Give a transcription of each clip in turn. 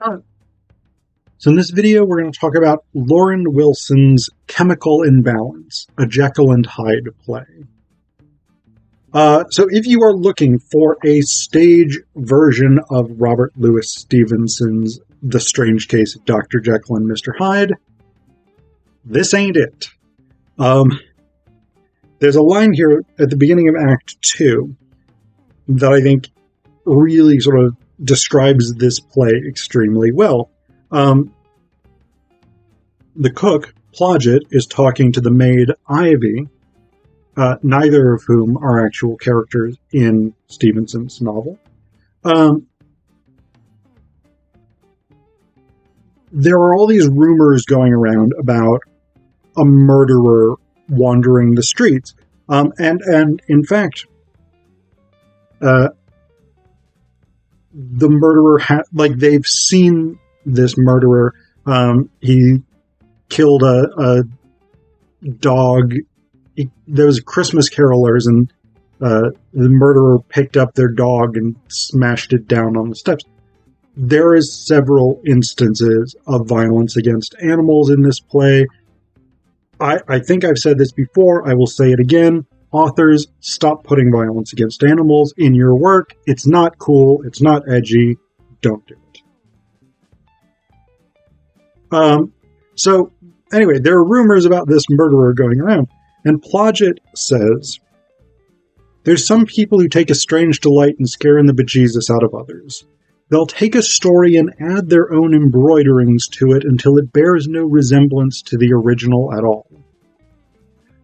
Alright. So in this video, we're going to talk about Lauren Wilson's Chemical Imbalance, a Jekyll and Hyde play. So if you are looking for a stage version of Robert Louis Stevenson's The Strange Case of Dr. Jekyll and Mr. Hyde, this ain't it. There's a line here at the beginning of Act 2 that I think really sort of describes this play extremely well. The cook, Plodgett, is talking to the maid, Ivy, neither of whom are actual characters in Stevenson's novel. There are all these rumors going around about a murderer wandering the streets. And in fact, the murderer, they've seen this murderer. He killed a dog. There was Christmas carolers, and the murderer picked up their dog and smashed it down on the steps. There is several instances of violence against animals in this play. I think I've said this before. I will say it again. Authors, stop putting violence against animals in your work. It's not cool. It's not edgy. Don't do it. So anyway, there are rumors about this murderer going around, and Plodgett says, "There's some people who take a strange delight in scaring the bejesus out of others. They'll take a story and add their own embroiderings to it until it bears no resemblance to the original at all."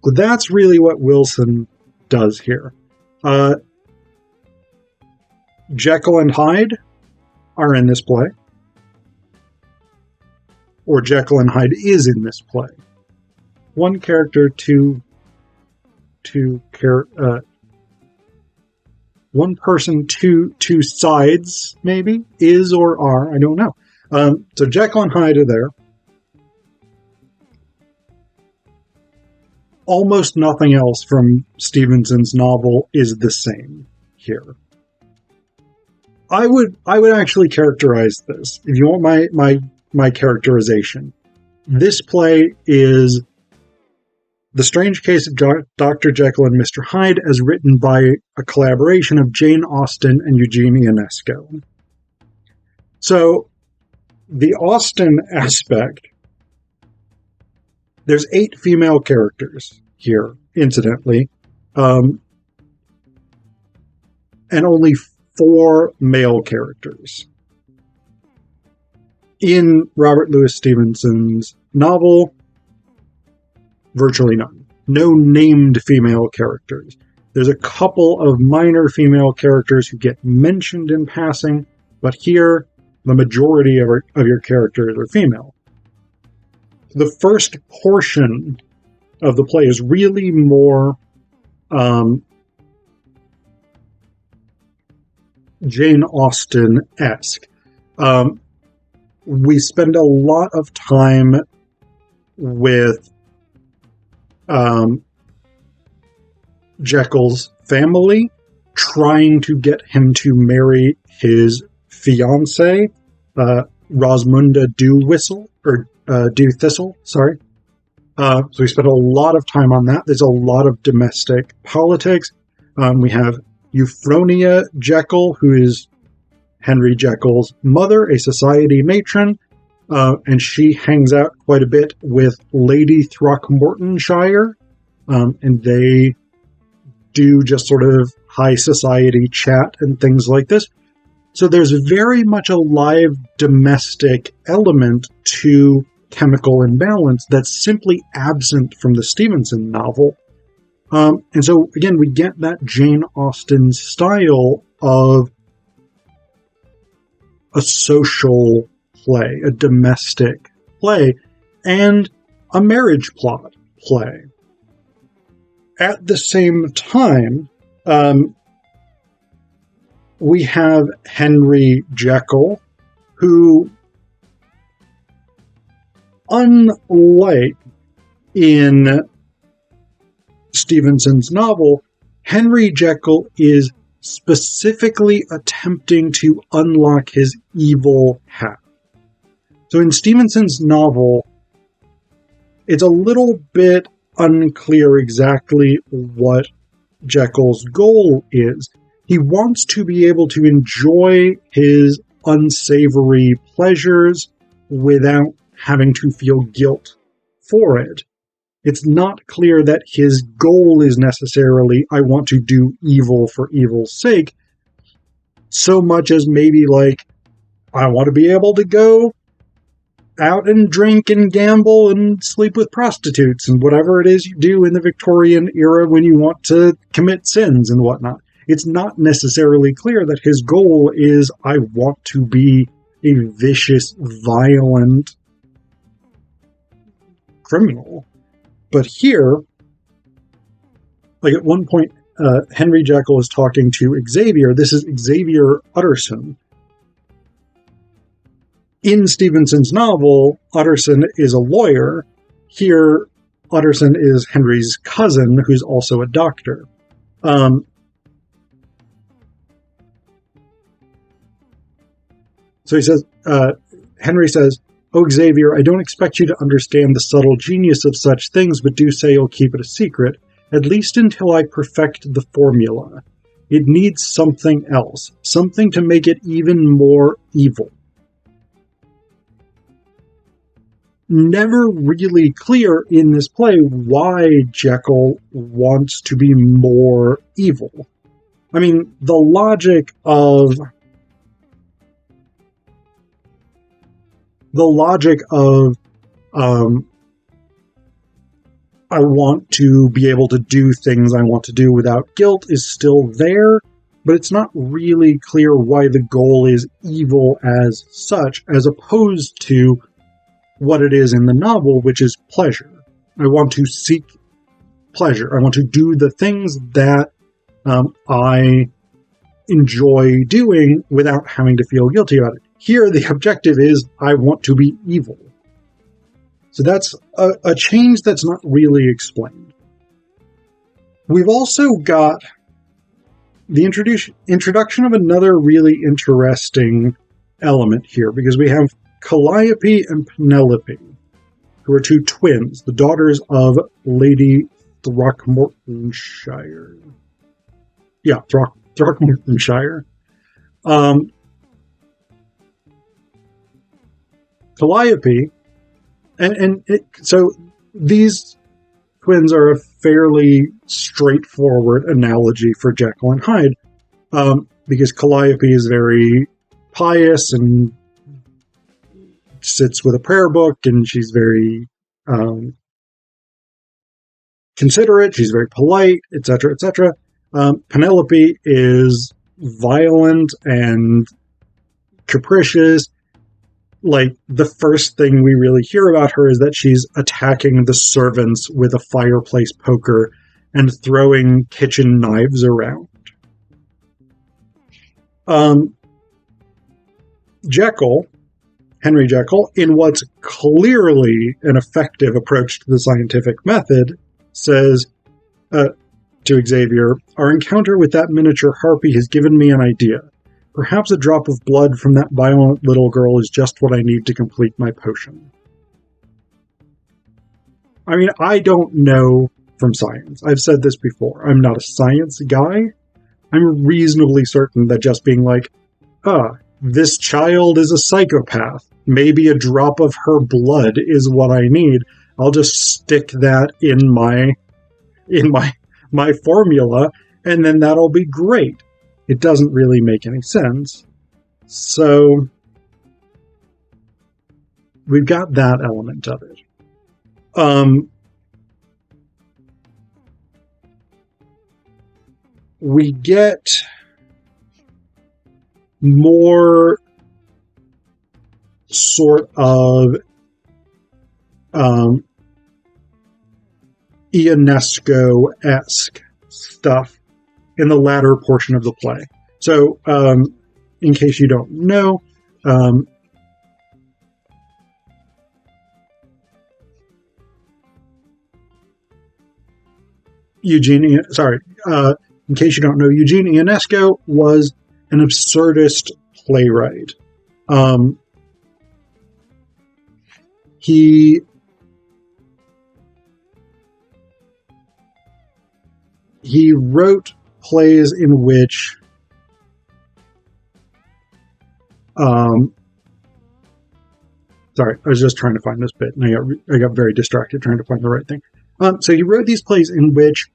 So that's really what Wilson does here. Jekyll and Hyde are in this play. Or Jekyll and Hyde is in this play. One character, one person, two sides, maybe, is or are, I don't know. So Jekyll and Hyde are there. Almost nothing else from Stevenson's novel is the same here. I would actually characterize this, if you want my characterization. This play is The Strange Case of Dr. Jekyll and Mr. Hyde as written by a collaboration of Jane Austen and Eugene Ionesco. So, the Austen aspect, there's 8 female characters here, incidentally, and only 4 male characters. In Robert Louis Stevenson's novel, virtually none. No named female characters. There's a couple of minor female characters who get mentioned in passing, but here, the majority of your characters are female. The first portion of the play is really more Jane Austen-esque. We spend a lot of time with Jekyll's family, trying to get him to marry his fiancée, Rosmunda Dewthistle, sorry. So we spend a lot of time on that. There's a lot of domestic politics. We have Euphronia Jekyll, who is Henry Jekyll's mother, a society matron, and she hangs out quite a bit with Lady Throckmortonshire, and they do just sort of high society chat and things like this. So there's very much a live domestic element to Chemical Imbalance that's simply absent from the Stevenson novel. And so, again, we get that Jane Austen style of a social play, a domestic play, and a marriage plot play. At the same time, we have Henry Jekyll, who, unlike in Stevenson's novel, Henry Jekyll is specifically attempting to unlock his evil hat. So in Stevenson's novel, it's a little bit unclear exactly what Jekyll's goal is. He wants to be able to enjoy his unsavory pleasures without having to feel guilt for it. It's not clear that his goal is necessarily, I want to do evil for evil's sake, so much as maybe like, I want to be able to go out and drink and gamble and sleep with prostitutes and whatever it is you do in the Victorian era when you want to commit sins and whatnot. It's not necessarily clear that his goal is, I want to be a vicious, violent criminal. But here, like at one point, Henry Jekyll is talking to Xavier. This is Xavier Utterson. In Stevenson's novel, Utterson is a lawyer. Here, Utterson is Henry's cousin, who's also a doctor. So he says, Henry says, "Oh, Xavier, I don't expect you to understand the subtle genius of such things, but do say you'll keep it a secret, at least until I perfect the formula. It needs something else, something to make it even more evil." Never really clear in this play why Jekyll wants to be more evil. I mean, the logic of I want to be able to do things I want to do without guilt is still there, but it's not really clear why the goal is evil as such, as opposed to what it is in the novel, which is pleasure. I want to seek pleasure. I want to do the things that I enjoy doing without having to feel guilty about it. Here, the objective is, I want to be evil. So that's a change that's not really explained. We've also got the introduction of another really interesting element here, because we have Calliope and Penelope, who are two twins, the daughters of Lady Throckmortonshire. Yeah, Throckmortonshire. Calliope, so these twins are a fairly straightforward analogy for Jekyll and Hyde, because Calliope is very pious and sits with a prayer book, and she's very considerate, she's very polite, etc., etc. Penelope is violent and capricious. Like, the first thing we really hear about her is that she's attacking the servants with a fireplace poker and throwing kitchen knives around. Jekyll, Henry Jekyll, in what's clearly an effective approach to the scientific method, says to Xavier, "Our encounter with that miniature harpy has given me an idea. Perhaps a drop of blood from that violent little girl is just what I need to complete my potion." I mean, I don't know from science. I've said this before. I'm not a science guy. I'm reasonably certain that just being like, this child is a psychopath. Maybe a drop of her blood is what I need. I'll just stick that in my formula, and then that'll be great. It doesn't really make any sense. So we've got that element of it. We get more sort of Ionesco-esque stuff in the latter portion of the play. So, in case you don't know, Eugene Ionesco was an absurdist playwright. he wrote plays in which sorry, I was just trying to find this bit, and I got very distracted trying to find the right thing. So he wrote these plays in which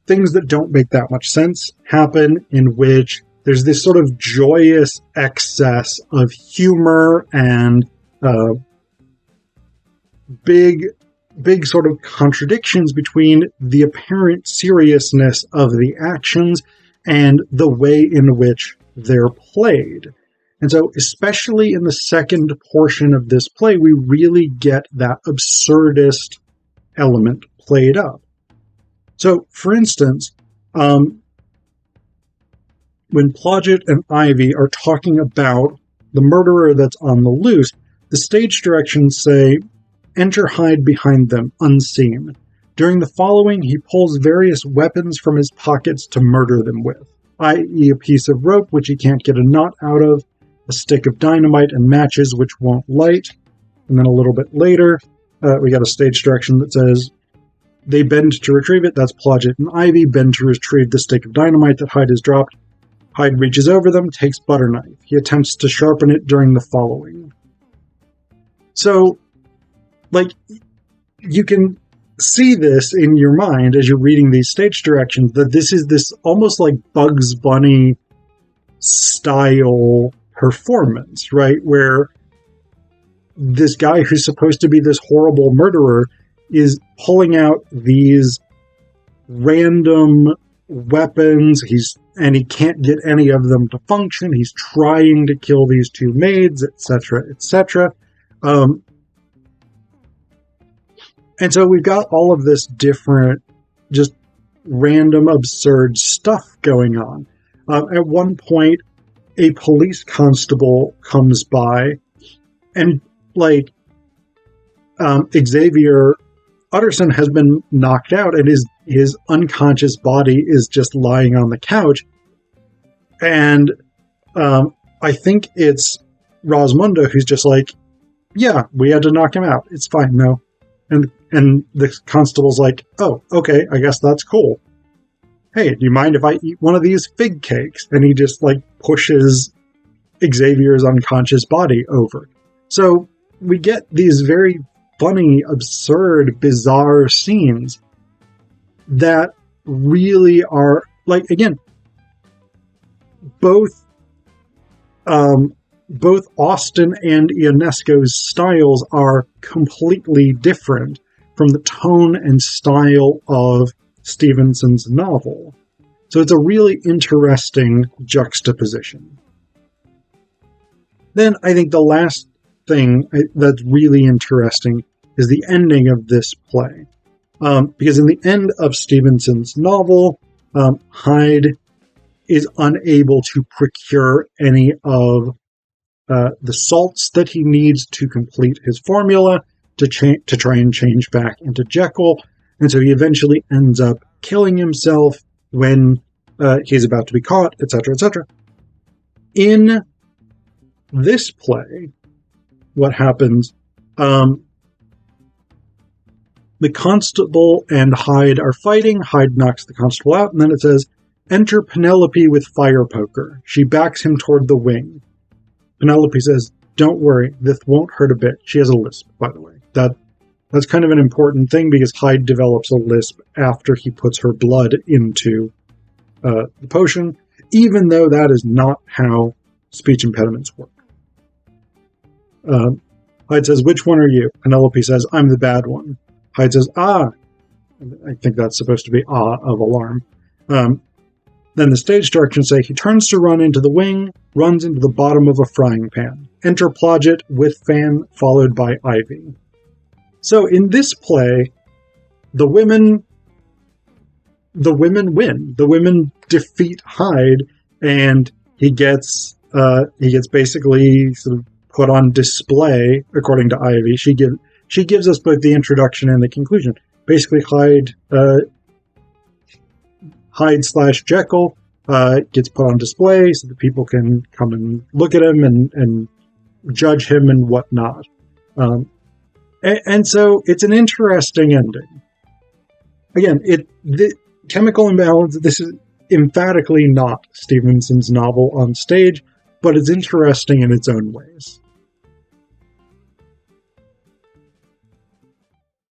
things that don't make that much sense happen, in which there's this sort of joyous excess of humor and big sort of contradictions between the apparent seriousness of the actions and the way in which they're played. And so, especially in the second portion of this play, we really get that absurdist element played up. So, for instance, when Plodgett and Ivy are talking about the murderer that's on the loose, the stage directions say, "Enter Hyde behind them, unseen. During the following, he pulls various weapons from his pockets to murder them with, i.e. a piece of rope which he can't get a knot out of, a stick of dynamite and matches which won't light." And then a little bit later, we got a stage direction that says, "They bend to retrieve it." That's Plodgett and Ivy bend to retrieve the stick of dynamite that Hyde has dropped. Hyde reaches over them, takes butter knife. He attempts to sharpen it during the following. So, you can see this in your mind as you're reading these stage directions, that this is this almost like Bugs Bunny style performance, right? Where this guy who's supposed to be this horrible murderer is pulling out these random weapons. And he can't get any of them to function. He's trying to kill these two maids, etc., etc. And so we've got all of this different, just random, absurd stuff going on. At one point, a police constable comes by, and Xavier Utterson has been knocked out, and his unconscious body is just lying on the couch. And I think it's Rosmundo who's just like, "Yeah, we had to knock him out. It's fine, no." And the constable's like, "Oh, okay, I guess that's cool. Hey, do you mind if I eat one of these fig cakes?" And he just pushes Xavier's unconscious body over. So we get these very funny, absurd, bizarre scenes that really are, again, both Austen and Ionesco's styles are completely different from the tone and style of Stevenson's novel. So it's a really interesting juxtaposition. Then I think the last thing that's really interesting is the ending of this play. Because in the end of Stevenson's novel, Hyde is unable to procure any of the salts that he needs to complete his formula to try and change back into Jekyll. And so he eventually ends up killing himself when he's about to be caught, etc., etc. In this play, what happens, the constable and Hyde are fighting. Hyde knocks the constable out, and then it says, "Enter Penelope with fire poker. She backs him toward the wing." Penelope says, "Don't worry, this won't hurt a bit." She has a lisp, by the way. That's kind of an important thing, because Hyde develops a lisp after he puts her blood into the potion, even though that is not how speech impediments work. Hyde says, "Which one are you?" Penelope says, "I'm the bad one." Hyde says, "Ah." I think that's supposed to be "ah" of alarm. Then the stage directions say, "He turns to run into the wing, runs into the bottom of a frying pan. Enter Plodgett with fan, followed by Ivy." So in this play, the women win. The women defeat Hyde, and he gets basically sort of put on display, according to Ivy. She gives us both the introduction and the conclusion. Basically, Hyde/Jekyll gets put on display so that people can come and look at him and judge him and whatnot. And so it's an interesting ending. Again, the Chemical Imbalance, this is emphatically not Stevenson's novel on stage, but it's interesting in its own ways.